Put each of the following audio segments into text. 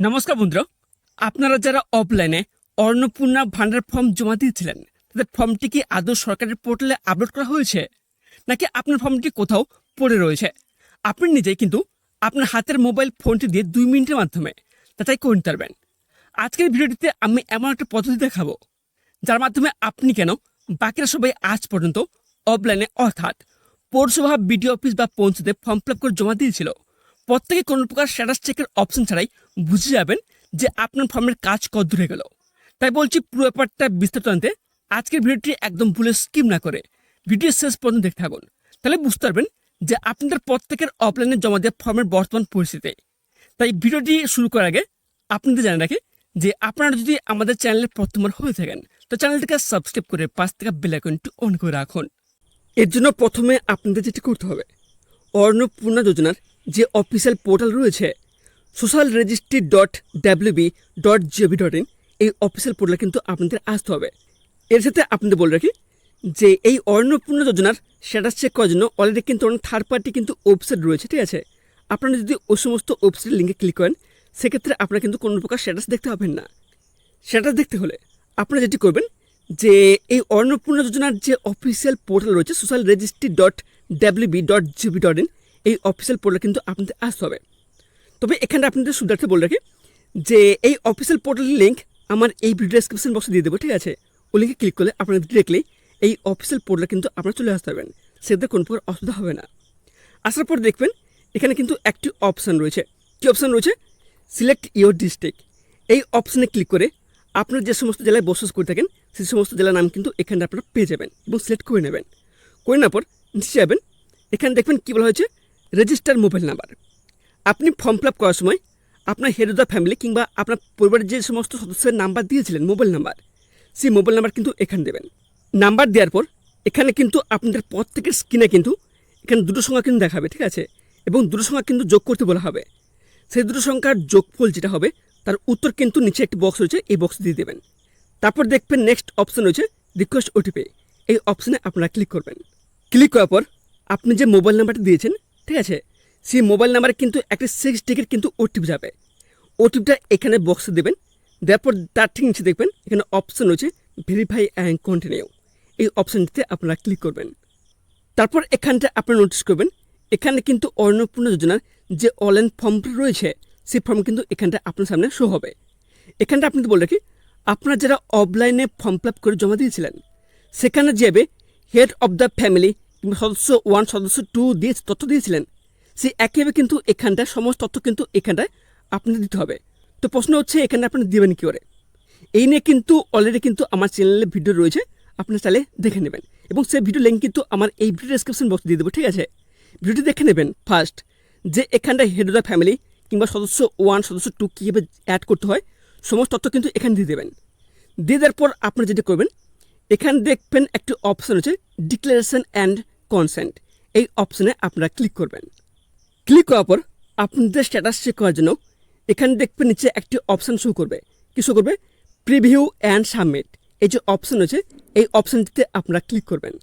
নমস্কার বন্ধুরা, আপনারা যারা অফলাইনে অন্নপূর্ণা ভান্ডার ফর্ম জমা দিয়েছিলেন তাদের ফর্মটি কি আদৌ সরকারের পোর্টালে আপলোড করা হয়েছে নাকি আপনার ফর্মটি কোথাও পড়ে রয়েছে? আপনি নিজেই কিন্তু আপনার হাতের মোবাইল ফোনটি দিয়ে 2 মিনিটের মাধ্যমে যাচাই করে নিতে পারবেন। আজকের ভিডিওটিতে আমি এমন একটা পদ্ধতি দেখাবো যার মাধ্যমে আপনি কেন বাকিরা সবাই আজ পর্যন্ত অফলাইনে অর্থাৎ পৌরসভা, বিডিও অফিস বা পঞ্চায়েতে ফর্ম ফিল আপ করে জমা দিয়েছিল, প্রত্যেকে কোনো প্রকার স্ট্যাটাস চেকের অপশন ছাড়াই বুঝে যাবেন যে আপনার ফর্মের কাজ কত দূরে গেল। তাই বলছি, পুরো ব্যাপারটা বিস্তারিত জানতে আজকের ভিডিওটি একদম ভুলে স্কিপ না করে ভিডিও শেষ পর্যন্ত দেখতে থাকুন। তাহলে বুঝতে পারবেন যে আপনাদের প্রত্যেকের অফলাইনে জমা দেওয়া ফর্মের বর্তমান পরিস্থিতি। তাই ভিডিওটি শুরু করার আগে আপনাদের জানিয়ে রাখি যে আপনারা যদি আমাদের চ্যানেলে প্রথমবার হয়ে থাকেন তো চ্যানেলটিকে সাবস্ক্রাইব করে পাশ থেকে বেল আইকনটি অন করে রাখুন। এর জন্য প্রথমে আপনাদের যেটি করতে হবে, অন্নপূর্ণা যোজনার যে অফিসিয়াল পোর্টাল রয়েছে socialregistry.wb.gov.in, এই অফিসিয়াল পোর্টালে কিন্তু আপনাদের আসতে হবে। এর সাথে আপনাদের বলে রাখি যে এই অন্নপূর্ণা যোজনার স্ট্যাটাস চেক করার জন্য অলরেডি কিন্তু অনেক থার্ড পার্টি কিন্তু ওয়েবসাইট রয়েছে, ঠিক আছে? আপনারা যদি ওই সমস্ত ওয়েবসাইটের লিঙ্কে ক্লিক করেন সেক্ষেত্রে আপনারা কিন্তু কোনো প্রকার স্ট্যাটাস দেখতে পাবেন না। স্ট্যাটাস দেখতে হলে আপনারা যেটি করবেন যে এই অন্নপূর্ণা যোজনার যে অফিসিয়াল পোর্টাল রয়েছে socialregistry.wb.gov.in, এই অফিসিয়াল পোর্টাল কিন্তু আপনাদের আসতে হবে। তবে এখানে আপনাদের সুবিধার্থে বলে রাখি যে এই অফিসিয়াল পোর্টালের লিঙ্ক আমার এই ভিডিও ডেসক্রিপশন বক্সে দিয়ে দেবো, ঠিক আছে? ওই লিঙ্কে ক্লিক করলে আপনারা ডিরেক্টলি এই অফিসিয়াল পোর্টালে কিন্তু আপনারা চলে আসতে পারবেন, সেক্ষেত্রে কোনো প্রকার অসুবিধা হবে না। আসার পর দেখবেন এখানে কিন্তু একটি অপশান রয়েছে। কী অপশান রয়েছে? Select your district. এই অপশানে ক্লিক করে আপনারা যে সমস্ত জেলায় বসবাস করে থাকেন সেই সমস্ত জেলার নাম কিন্তু এখানে আপনারা পেয়ে যাবেন এবং সিলেক্ট করে নেবেন। করে নেওয়ার পর নিচে যাবেন, এখানে দেখবেন কী বলা হয়েছে রেজিস্টার মোবাইল নাম্বার। আপনি ফর্ম ফিল আপ করার সময় আপনার হেড অফ দ্য ফ্যামিলি কিংবা আপনার পরিবারের যে সমস্ত সদস্যের নাম্বার দিয়েছিলেন মোবাইল নাম্বার, সেই মোবাইল নাম্বার কিন্তু এখানে দেবেন। নাম্বার দেওয়ার পর এখানে কিন্তু আপনাদের প্রত্যেকের স্ক্রিনে কিন্তু এখানে দুটো সংখ্যা কিন্তু দেখাবে, ঠিক আছে? এবং দুটো সংখ্যা কিন্তু যোগ করতে বলা হবে। সেই দুটো সংখ্যার যোগফল যেটা হবে তার উত্তর কিন্তু নিচে একটি বক্স রয়েছে, এই বক্সে দিয়ে দেবেন। তারপর দেখবেন নেক্সট অপশান রয়েছে রিকোয়েস্ট ওটিপি। এই অপশানে আপনারা ক্লিক করবেন। ক্লিক করার পর আপনি যে মোবাইল নাম্বারটা দিয়েছেন, ঠিক আছে, সেই মোবাইল নাম্বারে কিন্তু একটি 6 ডিজিট কিন্তু ওটিপি যাবে। ওটিপিটা এখানে বক্সে দেবেন। দেওয়ার পর তার ঠিক নিচে দেখবেন এখানে অপশান রয়েছে ভেরিফাই অ্যান্ড কন্টিনিউ। এই অপশানটিতে আপনারা ক্লিক করবেন। তারপর এখানটা আপনারা নোটিস করবেন এখানে কিন্তু অন্নপূর্ণা যোজনার যে অনলাইন ফর্মটা রয়েছে সেই ফর্ম কিন্তু এখানটা আপনার সামনে শো হবে। এখানটা আপনাদের বলে রাখি, আপনারা যারা অফলাইনে ফর্ম ফিল আপ করে জমা দিয়েছিলেন সেখানে যাবে হেড অফ দ্য ফ্যামিলি কিংবা সদস্য 1, সদস্য 2 দিয়ে তথ্য দিয়েছিলেন, সেই একইভাবে কিন্তু এখানটা সমস্ত তথ্য কিন্তু এখানটায় আপনাদের দিতে হবে। তো প্রশ্ন হচ্ছে এখানে আপনারা দেবেন কী করে? এই নিয়ে কিন্তু অলরেডি কিন্তু আমার চ্যানেলে ভিডিও রয়েছে, আপনারা চাইলে দেখে নেবেন এবং সেই ভিডিও লিঙ্ক কিন্তু আমার এই ভিডিও ডেসক্রিপশন বক্সে দিয়ে দেবো, ঠিক আছে? ভিডিওটি দেখে নেবেন ফার্স্ট যে এখানটা হেড অফ দ্য ফ্যামিলি কিংবা সদস্য 1, সদস্য 2 কীভাবে অ্যাড করতে হয় সমস্ত তথ্য কিন্তু এখানে দিয়ে দেবেন। দিয়ে দেওয়ার পর আপনারা যেটা করবেন এখানে দেখবেন একটি অপশান আছে ডিক্লারেশন অ্যান্ড কনসেন্ট। এই অপশানে আপনারা ক্লিক করবেন। ক্লিক করার পর আপনাদের স্ট্যাটাস চেক করার জন্য এখানে দেখবেন নিচে একটি অপশান শো করবে। কী শো করবে? Preview and submit. এই যে অপশান আছে এই অপশানটিতে আপনারা ক্লিক করবেন।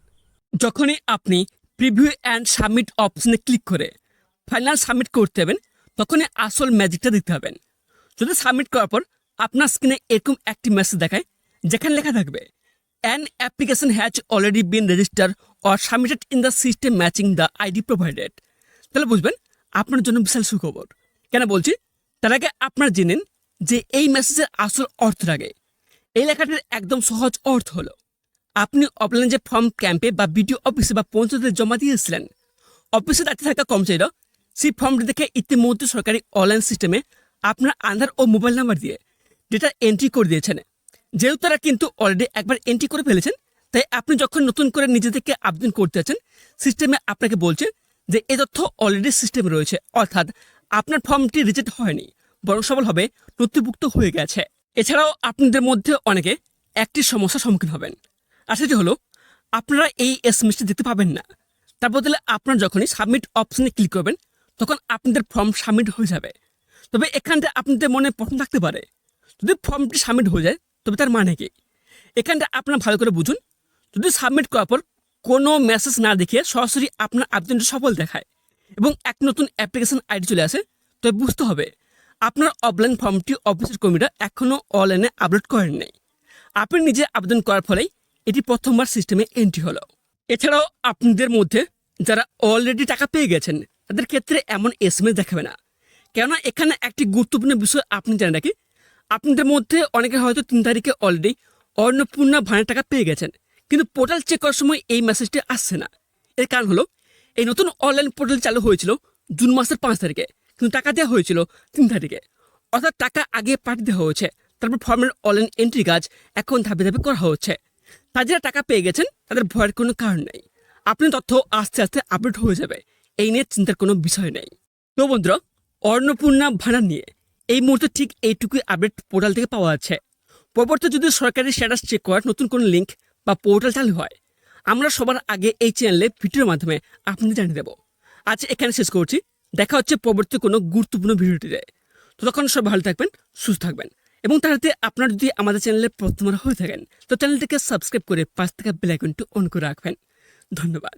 যখনই আপনি প্রিভিউ অ্যান্ড সাবমিট অপশানে ক্লিক করে ফাইনাল সাবমিট করতে যাবেন তখনই আসল ম্যাজিকটা দেখতে পাবেন। যদি সাবমিট করার পর আপনার স্ক্রিনে এরকম একটি মেসেজ দেখায় যেখানে লেখা থাকবে an application has already been register or submitted in the system matching the ID provided, তাহলে বুঝবেন আপনার জন্য বিশাল সুখবর। কেন বলছি তার আগে আপনারা জেনেন যে এই মেসেজের আসল অর্থ লাগে। এই লেখাটির একদম সহজ অর্থ হলো আপনি অফলাইনে যে ফর্ম ক্যাম্পে বা বিডিও অফিসে বা পঞ্চায়েতে জমা দিয়েছিলেন, অফিসে দাঁড়িয়ে থাকা কর্মচারীরা সেই ফর্মটি দেখে ইতিমধ্যে সরকারি অনলাইন সিস্টেমে আপনার আধার ও মোবাইল নাম্বার দিয়ে ডেটা এন্ট্রি করে দিয়েছেন। যেহেতু তারা কিন্তু অলরেডি একবার এন্ট্রি করে ফেলেছেন, তাই আপনি যখন নতুন করে নিজে থেকে আবেদন করতে আছেন সিস্টেমে আপনাকে বলছে যে এই তথ্য অলরেডি সিস্টেমে রয়েছে, অর্থাৎ আপনার ফর্মটি রিজেক্ট হয়নি বরং সফলভাবে নথিভুক্ত হয়ে গেছে। এছাড়াও আপনাদের মধ্যে অনেকে একটি সমস্যার সম্মুখীন হবেন, আর সেটি হলো আপনারা এই এসএমএসটি দেখতে পাবেন না। তার বদলে আপনারা যখনই সাবমিট অপশানে ক্লিক করবেন তখন আপনাদের ফর্ম সাবমিট হয়ে যাবে। তবে এখানটা আপনাদের মনে প্রশ্ন থাকতে পারে যদি ফর্মটি সাবমিট হয়ে যায় তবে তার মানে কি? এখানটা আপনারা ভালো করে বুঝুন। যদি সাবমিট করার পর কোনো মেসেজ না দেখে সরাসরি আপনার আবেদনটি সফল দেখায় এবং এক নতুন অ্যাপ্লিকেশন আইডি চলে আসে তবে বুঝতে হবে আপনার অফলাইন ফর্মটি অফিসের কর্মীরা এখনও অনলাইনে আপলোড করেন নাই। আপনি নিজে আবেদন করার ফলেই এটি প্রথমবার সিস্টেমে এন্ট্রি হলো। এছাড়াও আপনাদের মধ্যে যারা অলরেডি টাকা পেয়ে গেছেন তাদের ক্ষেত্রে এমন SMS দেখাবে না, কেননা এখানে একটি গুরুত্বপূর্ণ বিষয় আপনি জানেন নাকি, আপনাদের মধ্যে অনেকে হয়তো 3 তারিখে অলরেডি অন্নপূর্ণা ভাড়ার টাকা পেয়ে গেছেন, কিন্তু পোর্টাল চেক করার সময় এই মেসেজটি আসছে না। এর কারণ হলো এই নতুন অনলাইন পোর্টাল চালু হয়েছিল জুন মাসের 5 তারিখে, কিন্তু টাকা দেওয়া হয়েছিল 3 তারিখে। অর্থাৎ টাকা আগে পাঠিয়ে দেওয়া হয়েছে, তারপর ফর্মের অনলাইন এন্ট্রি কাজ এখন ধাপে ধাপে করা হচ্ছে। তারা যারা টাকা পেয়ে গেছেন তাদের ভয়ের কোনো কারণ নেই, আপনার তথ্য আস্তে আস্তে আপডেট হয়ে যাবে, এই নিয়ে চিন্তার কোনো বিষয় নেই। তো বন্ধুরা, অন্নপূর্ণা ভাড়া নিয়ে এই মুহূর্তে ঠিক এইটুকুই আপডেট পোর্টাল থেকে পাওয়া যাচ্ছে। পরবর্তী যদি সরকারি স্ট্যাটাস চেক করার নতুন কোনো লিঙ্ক বা পোর্টাল চালু হয়, আমরা সবার আগে এই চ্যানেলে ভিডিওর মাধ্যমে আপনাদের জানিয়ে দেবো। আজ এখানে শেষ করছি, দেখা হচ্ছে পরবর্তী কোনো গুরুত্বপূর্ণ ভিডিওটিতে। ততক্ষণ সব ভালো থাকবেন, সুস্থ থাকবেন, এবং তার সাথে আপনারা যদি আমাদের চ্যানেলে প্রথমবার হয়ে থাকেন তো চ্যানেলটিকে সাবস্ক্রাইব করে পাশ থেকে বেল আইকনটি অন করে রাখবেন। ধন্যবাদ।